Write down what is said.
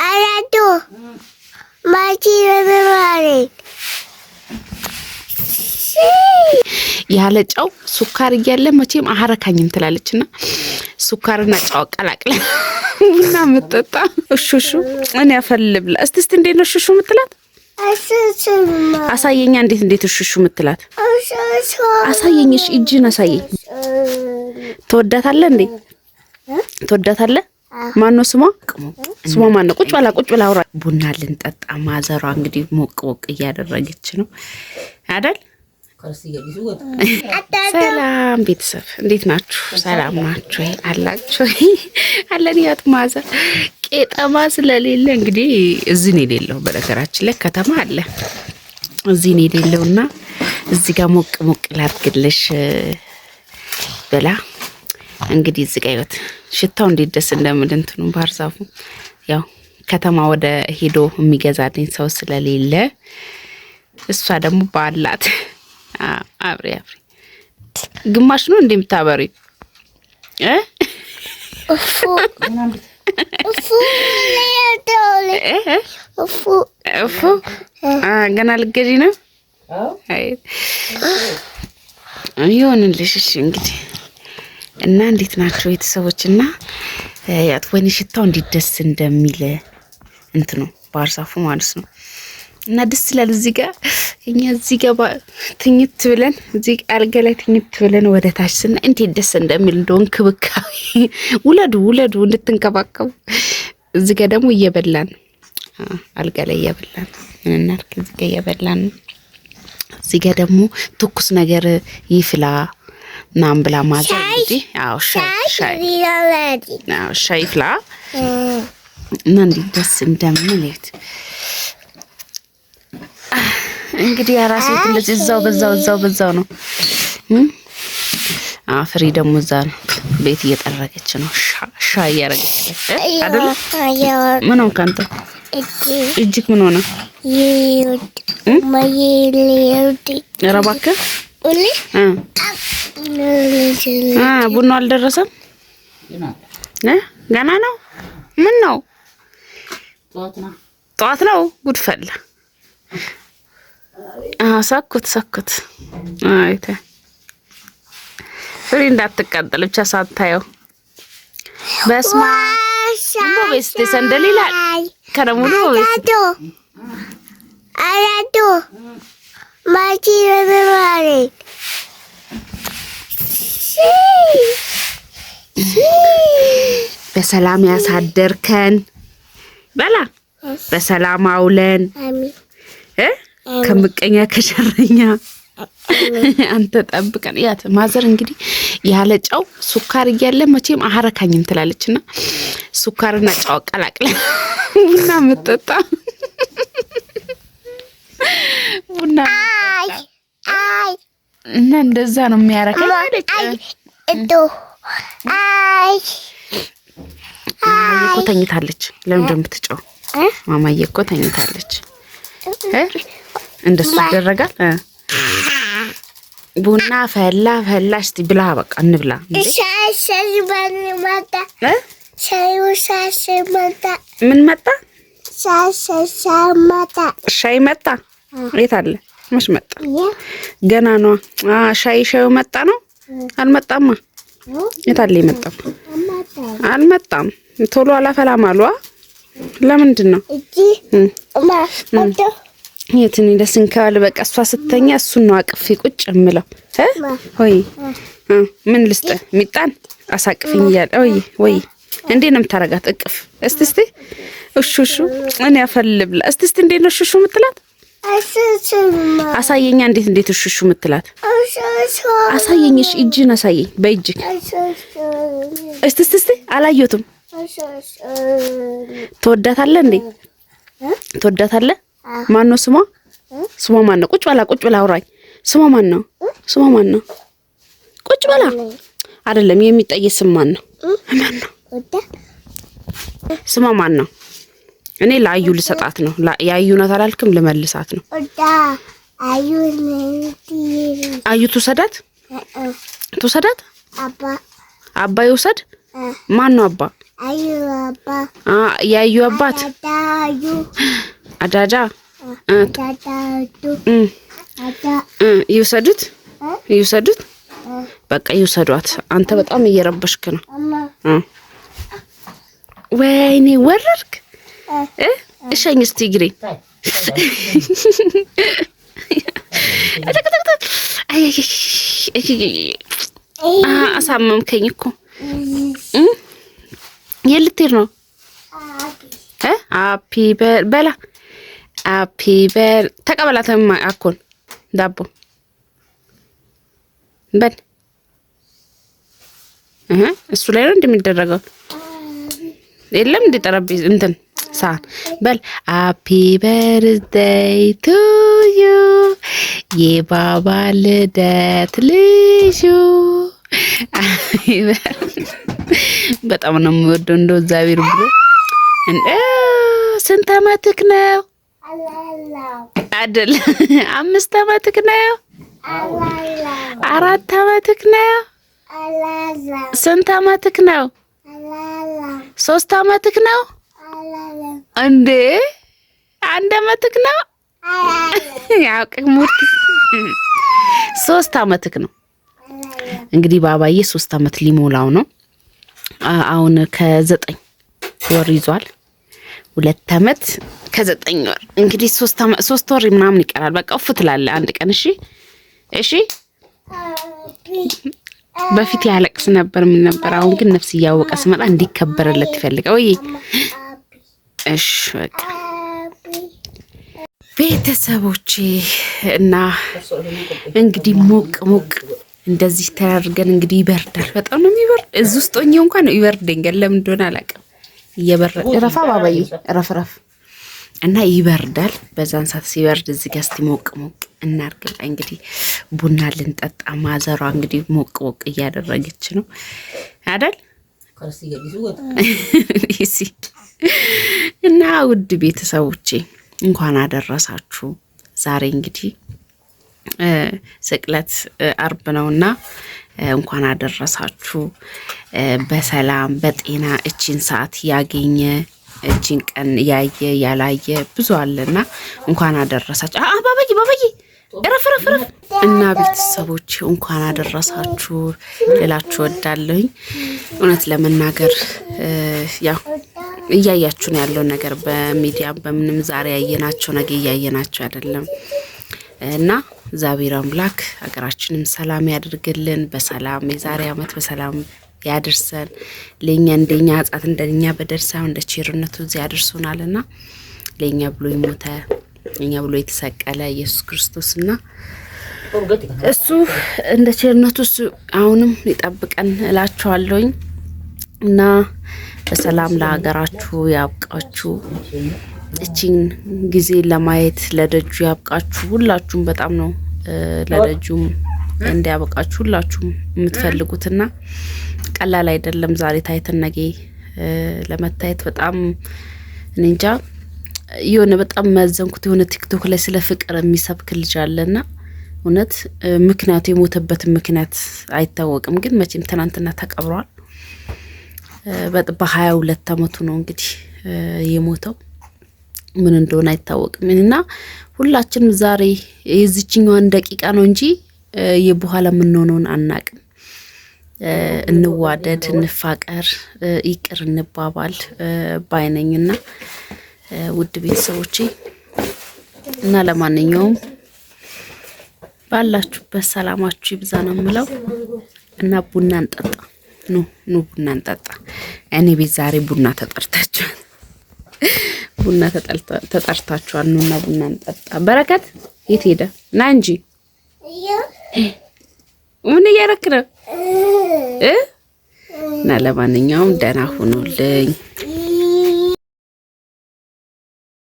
አራዶ ማቺረባሬ ያለ ጨው ሱካር እያለ መቼም አሐረካኝም ትላለችና ሱካርና ጨው ቀላቅለ ቡና መጠጣ እሹሹ እኔ ያፈልብላ እስቲ እንዴት ነው እሹሹ ምትላት አሳየኛ እንዴት እሹሹ ምትላት አሳየኝሽ እጅን አሳየኝ ተወዳታለህ እንዴ ተወዳታለህ ማነው ስሟ ማነው ቁጭ ብላ አውራ ቡና ልንጠጣ ማዘሯ እንግዲህ ሞቅ እያደረገች ነው አይደል ሰላም ቤተሰብ እንዴት ናችሁ ሰላም ናችሁ አላችሁ አለን ያት ማዘር ቄጠማ ስለሌለ እንግዲህ እዚህ ነው የሌለው በነገራችን ላይ ከተማ አለ እዚህ ነው የሌለውና እዚህ ጋር ሞቅ ላድርግልሽ በላ እንግዲህ እዚህ ጋር ይወት ሽታው እንዴት ደስ እንደምል እንትኑ ባህር ዛፉ ያው ከተማ ወደ ሄዶ የሚገዛልኝ ሰው ስለሌለ እሷ ደግሞ ባላት አብሬ ግማሽ ነው እንደምታበሪ ገና ልገጂ ነው ይሁንልሽ እሺ እንግዲህ እና እንዴት ናቸው ቤተሰቦችና ያት ወይኔ ሽታው እንዴት ደስ እንደሚል እንትኑ ባህር ዛፉ ማለት ነው እና ደስ ይላል እዚህ ጋር እኛ እዚህ ጋር ትኝት ብለን እዚህ አልጋ ላይ ትኝት ብለን ወደ ታች ስና እንዴት ደስ እንደሚል እንደው እንክብካቤ ውለዱ እንድትንከባከቡ እዚህ ጋር ደግሞ እየበላን አልጋ ላይ እየበላን ምን እናርክ እዚህ ጋር እየበላን እዚህ ጋር ደግሞ ትኩስ ነገር ይፍላ ናምብላ ማዘር እንግዲህ አው ሻይ ፍላ እና እንዴት ደስ እንደሚል እንግዲህ አራሴት እንደዚህ እዛው ነው ፍሪ ደግሞ እዛ ነው ቤት እየጠረገች ነው ሻይ ያረገች አይደል ምን ነው ካንተ እጅክ ምን ሆነ ረባከ ቡና አልደረሰም ገና ነው ምን ነው ጧት ነው ጉድ ፈላ ሰኩት አይተ ፍሪ እንዳትቀጠል ብቻ ሳታየው በስማ በስተ ሰንደሊላ ከረሙሉ በስተ አራዶ ማቺረባሬ በሰላም ያሳደርከን በላ በሰላም አውለን ከምቀኛ ከሸረኛ አንተ ጠብቀን ያት ማዘር እንግዲህ ያለ ጨው ሱካር እያለ መቼም አሐረካኝም ትላለችና ሱካርና ጨው ቀላቅለ ቡና መጠጣ ቡና እና እንደዛ ነው የሚያረከኝ ማማዬ እኮ ተኝታለች ለምን እንደምትጨው ማማዬ እኮ ተኝታለች እንደሱ ይደረጋል ቡና ፈላ እስቲ ብላ በቃ እንብላ ምን መጣ ሻይ መጣ የት አለ መች መጣ ገና ነው ሻዩ መጣ ነው አልመጣማ የት አለ ይመጣ አልመጣም ቶሎ አላፈላም አሏ ለምንድን ነው የትኒ ለስንካል በቃ እሷ ስተኛ እሱን ነው አቅፌ ቁጭ እምለው ሆይ ምን ልስጥ ሚጣን አሳቅፍኝ ይያል ወይ እንዴ ነው የምታረጋት እቅፍ እስቲ እሹሹ እኔ ያፈልብላ እስቲ እንዴት ነው እሹሹ ምትላት አሳየኛ እንዴት እሹሹ ምትላት አሳየኝሽ እጅን አሳየኝ በእጅክ እስቲ አላየሁትም ተወዳታለህ እንዴ ተወዳታለህ ማነው ስሟ ማነው ቁጭ ብላ አውራኝ ስሟ ማነው ቁጭ ብላ አይደለም የሚጠየቅ ስም ማነው ስሟ ማነው እኔ ላዩ ልሰጣት ነው ያዩ ናት አላልክም ልመልሳት ነው አዩ ትውሰዳት አባ ይውሰድ ማነው አባ ያዩ አባት አዳዳ ይውሰዱት በቃ ይውሰዷት። አንተ በጣም እየረበሽክ ነው። ወይኔ ወረድክ። እሸኝ እስቲ ግሬ አሳመምከኝ እኮ። የልትሄድ ነው? አፒ በላ አፒ በል ተቀበላተማ አኮን ዳቦ በል እሱ ላይ ነው እንደሚደረገው። የለም እንደ ጠረጴዛ እንትን ሳህን በል ሃፒ በርዝዴይ ቱ ዩ የባባ ልደት ልጁ። በጣም ነው የምወደው እንደው እግዚአብሔር ብሎ። ስንት አመትክ ነው? አይደል 5 አመትክ ነው? 4 አመትክ ነው? ስንት አመትክ ነው? 3 አመትክ ነው እንዴ? 1 አመትክ ነው? ያውቅህ ሙርት 3 አመትክ ነው። እንግዲህ ባባዬ 3 አመት ሊሞላው ነው። አሁን ከ9 ወር ይዟል። 2 አመት ከ9 ወር እንግዲህ 3 ወር ምናምን ይቀራል። በቃ እፍ ትላለህ አንድ ቀን። እሺ በፊት ያለቅስ ነበር ምን ነበር። አሁን ግን ነፍስ እያወቀ ስመጣ እንዲከበረለት ይፈልጋል። ወይ እሺ በቃ ቤተሰቦቼ እና እንግዲህ ሞቅ እንደዚህ ተያርገን እንግዲህ ይበርዳል። በጣም ነው የሚበርድ። እዚህ ውስጥ ሆኜ እንኳን ይበርደኛል። ለምን እንደሆነ አላውቅም። እየበረደ ረፋ ባባዬ ረፍ እና ይበርዳል። በዛን ሰዓት ሲበርድ እዚህ ጋር እስቲ ሞቅ እናርግል። እንግዲህ ቡና ልንጠጣ ማዘሯ እንግዲህ ሞቅ እያደረገች ነው አይደል? እና ውድ ቤተሰቦቼ እንኳን አደረሳችሁ። ዛሬ እንግዲህ ስቅለት አርብ ነውና እንኳን አደረሳችሁ። በሰላም በጤና እቺን ሰዓት ያገኘ እቺን ቀን ያየ ያላየ ብዙ አለና እንኳን አደረሳችሁ። ባባዬ ረፍ እና ቤተሰቦች እንኳን አደረሳችሁ ልላችሁ ወዳለሁኝ። እውነት ለመናገር ያው እያያችሁ ነው ያለው ነገር በሚዲያ በምንም ዛሬ ያየናቸው ነገ እያየናቸው አይደለም እና እግዚአብሔር አምላክ ሀገራችንን ሰላም ያድርግልን። በሰላም የዛሬ አመት በሰላም ያድርሰን። ለኛ እንደኛ አጻት እንደኛ በደርሳው እንደ ቸርነቱ እዚህ ያድርሱናልና ለኛ ብሎ ይሞተ ለኛ ብሎ የተሰቀለ ኢየሱስ ክርስቶስና እሱ እንደ ቸርነቱ አሁንም ይጠብቀን እላችኋለሁኝ እና በሰላም ለሀገራችሁ ያብቃችሁ። እቺን ጊዜ ለማየት ለደጁ ያብቃችሁ። ሁላችሁም በጣም ነው ለደጁም እንዲያበቃችሁ ሁላችሁም የምትፈልጉትና ቀላል አይደለም። ዛሬ ታይተን ነገ ለመታየት በጣም እንጃ የሆነ በጣም ማዘንኩት። የሆነ ቲክቶክ ላይ ስለ ፍቅር የሚሰብክ ልጅ አለና እውነት ምክንያቱ የሞተበት ምክንያት አይታወቅም፣ ግን መቼም ትናንትና ተቀብሯል። በ22 አመቱ ነው እንግዲህ የሞተው። ምን እንደሆነ አይታወቅም እና ሁላችንም ዛሬ የዚህኛዋን ደቂቃ ነው እንጂ የበኋላ ምን ሆነውን አናቅም። እንዋደድ፣ እንፋቀር፣ ይቅር እንባባል ባይነኝና ውድ ቤተሰቦቼ እና ለማንኛውም ባላችሁበት ሰላማችሁ ይብዛ ነው የምለው እና ቡና እንጠጣ። ኑ ቡና እንጠጣ። እኔ ቤት ዛሬ ቡና ተጠርታችኋል። ቡና ተጠርታችኋል። ኑና ቡና እንጠጣ። በረከት የት ሄደ? ና እንጂ ምን እያረክ ነው? እና ለማንኛውም ደህና ሁኑልኝ።